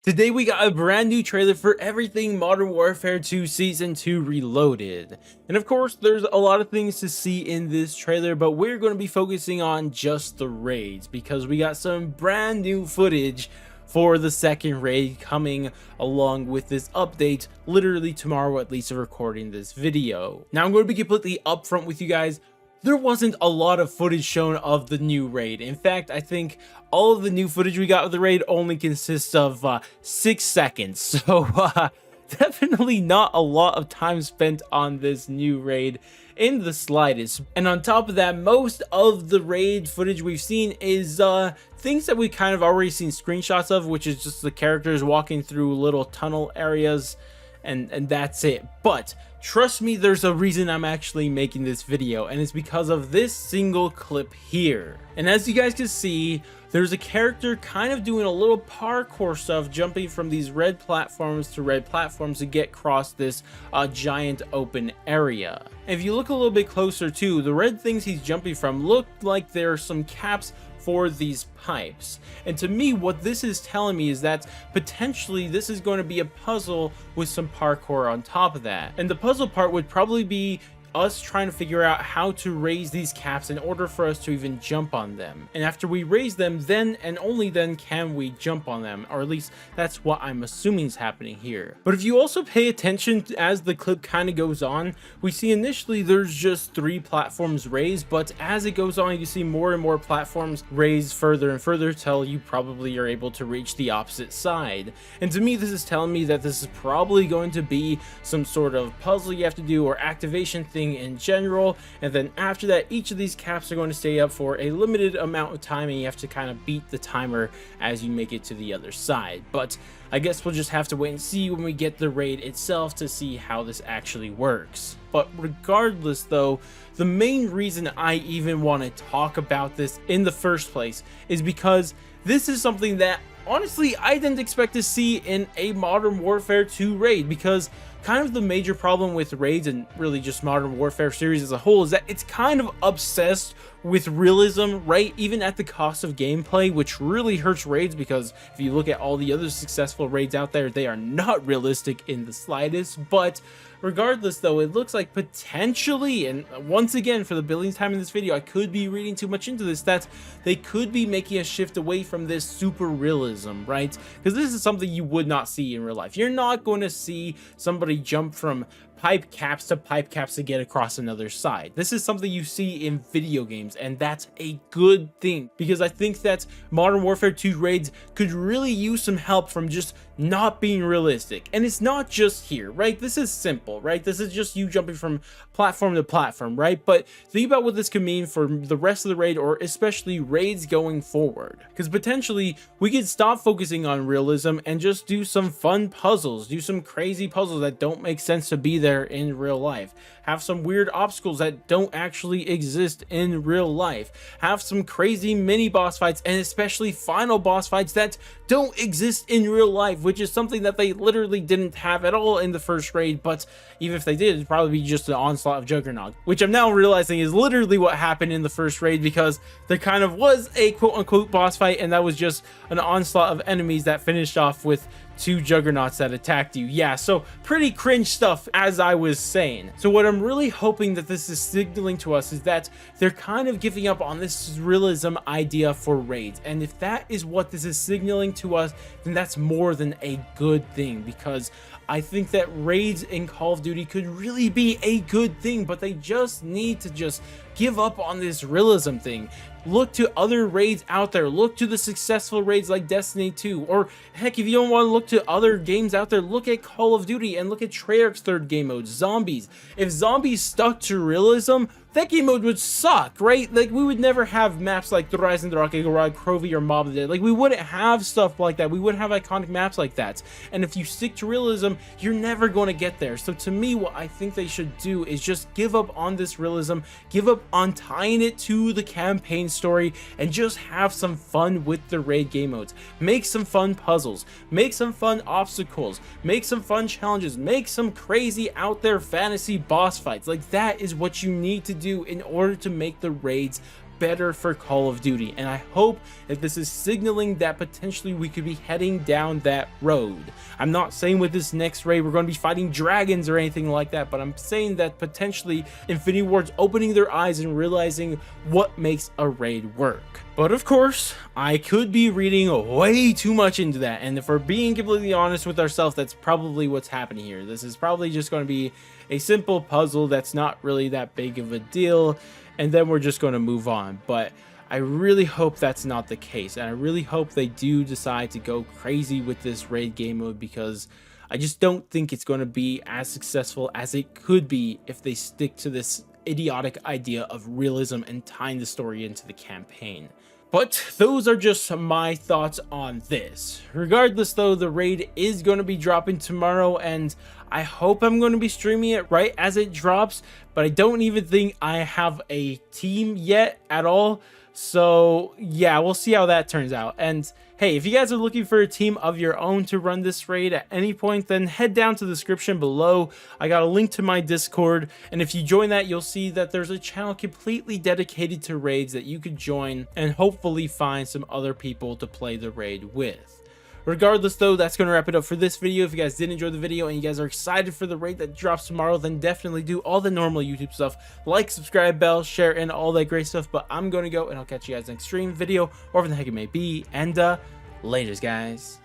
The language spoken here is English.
Today we got a brand new trailer for everything Modern Warfare 2 Season 2 Reloaded. And of course, there's a lot of things to see in this trailer, but we're going to be focusing on just the raids because we got some brand new footage for the second raid coming along with this update literally tomorrow, at least of recording this video. Now I'm going to be completely upfront with you guys. There wasn't a lot of footage shown of the new raid. In fact, I think all of the new footage we got of the raid only consists of 6 seconds. So definitely not a lot of time spent on this new raid in the slightest. And on top of that, most of the raid footage we've seen is things that we kind of already seen screenshots of, which is just the characters walking through little tunnel areas. And that's it. But trust me, there's a reason I'm actually making this video, and it's because of this single clip here. And as you guys can see, there's a character kind of doing a little parkour stuff, jumping from these red platforms to red platforms to get across this giant open area. And if you look a little bit closer too, the red things he's jumping from look like there are some caps for these pipes. And to me, what this is telling me is that potentially this is going to be a puzzle with some parkour on top of that. And the puzzle part would probably be us trying to figure out how to raise these caps in order for us to even jump on them. And after we raise them, then and only then can we jump on them, or at least that's what I'm assuming is happening here. But if you also pay attention as the clip kind of goes on, we see initially there's just 3 platforms raised, but as it goes on you see more and more platforms raised further and further till you probably are able to reach the opposite side. And to me, this is telling me that this is probably going to be some sort of puzzle you have to do or activation thing in general, and then after that each of these caps are going to stay up for a limited amount of time, and you have to kind of beat the timer as you make it to the other side. But I guess we'll just have to wait and see when we get the raid itself to see how this actually works. But regardless though, the main reason I even want to talk about this in the first place is because this is something that honestly I didn't expect to see in a Modern Warfare 2 raid, because kind of the major problem with raids and really just Modern Warfare series as a whole is that it's kind of obsessed with realism, right? Even at the cost of gameplay, which really hurts raids, because if you look at all the other successful raids out there, they are not realistic in the slightest. But regardless though, it looks like potentially, and once again for the billionth time in this video, I could be reading too much into this, that they could be making a shift away from this super realism, right? Because this is something you would not see in real life. You're not going to see somebody jump from pipe caps to get across another side. This is something you see in video games, and that's a good thing, because I think that Modern Warfare 2 raids could really use some help from just not being realistic. And it's not just here, right? This is simple, right? This is just you jumping from platform to platform, right? But think about what this could mean for the rest of the raid, or especially raids going forward, because potentially we could stop focusing on realism and just do some fun puzzles, do some crazy puzzles that don't make sense to be there in real life, have some weird obstacles that don't actually exist in real life, have some crazy mini boss fights, and especially final boss fights that don't exist in real life, which is something that they literally didn't have at all in the first raid. But even if they did, it'd probably be just an onslaught of Juggernaut, which I'm now realizing is literally what happened in the first raid, because there kind of was a quote-unquote boss fight, and that was just an onslaught of enemies that finished off with 2 Juggernauts that attacked you. Yeah, so pretty cringe stuff, as I was saying. So what I'm really hoping that this is signaling to us is that they're kind of giving up on this realism idea for raids. And if that is what this is signaling to us, then that's more than a good thing, because I think that raids in Call of Duty could really be a good thing, but they just need to just give up on this realism thing. Look to other raids out there. Look to the successful raids like Destiny 2, or heck, if you don't want to look to other games out there, look at Call of Duty and look at Treyarch's third game mode, Zombies. If Zombies stuck to realism, that game mode would suck, right? Like, we would never have maps like The Rise and the Rocket Garage, Crovy, or Mob of the Dead. Like, we wouldn't have stuff like that. We wouldn't have iconic maps like that. And if you stick to realism, you're never going to get there. So to me, what I think they should do is just give up on this realism, give up on tying it to the campaign story, and just have some fun with the raid game modes. Make some fun puzzles, make some fun obstacles, make some fun challenges, make some crazy out there fantasy boss fights. Like, that is what you need to do in order to make the raids better for Call of Duty, and I hope that this is signaling that potentially we could be heading down that road. I'm not saying with this next raid we're going to be fighting dragons or anything like that, but I'm saying that potentially Infinity Ward's opening their eyes and realizing what makes a raid work. But of course, I could be reading way too much into that, and if we're being completely honest with ourselves, that's probably what's happening here. This is probably just going to be a simple puzzle that's not really that big of a deal, and then we're just going to move on. But I really hope that's not the case, and I really hope they do decide to go crazy with this raid game mode, because I just don't think it's going to be as successful as it could be if they stick to this idiotic idea of realism and tying the story into the campaign. But those are just my thoughts on this. Regardless though, the raid is going to be dropping tomorrow, and I hope I'm going to be streaming it right as it drops, but I don't even think I have a team yet at all. So yeah, we'll see how that turns out. And hey, if you guys are looking for a team of your own to run this raid at any point, then head down to the description below. I got a link to my Discord, and if you join that, you'll see that there's a channel completely dedicated to raids that you could join and hopefully find some other people to play the raid with. Regardless though, that's going to wrap it up for this video. If you guys did enjoy the video and you guys are excited for the raid that drops tomorrow, then definitely do all the normal YouTube stuff, like, subscribe, bell, share, and all that great stuff. But I'm going to go, and I'll catch you guys next stream, video, or whatever the heck it may be, and laters guys.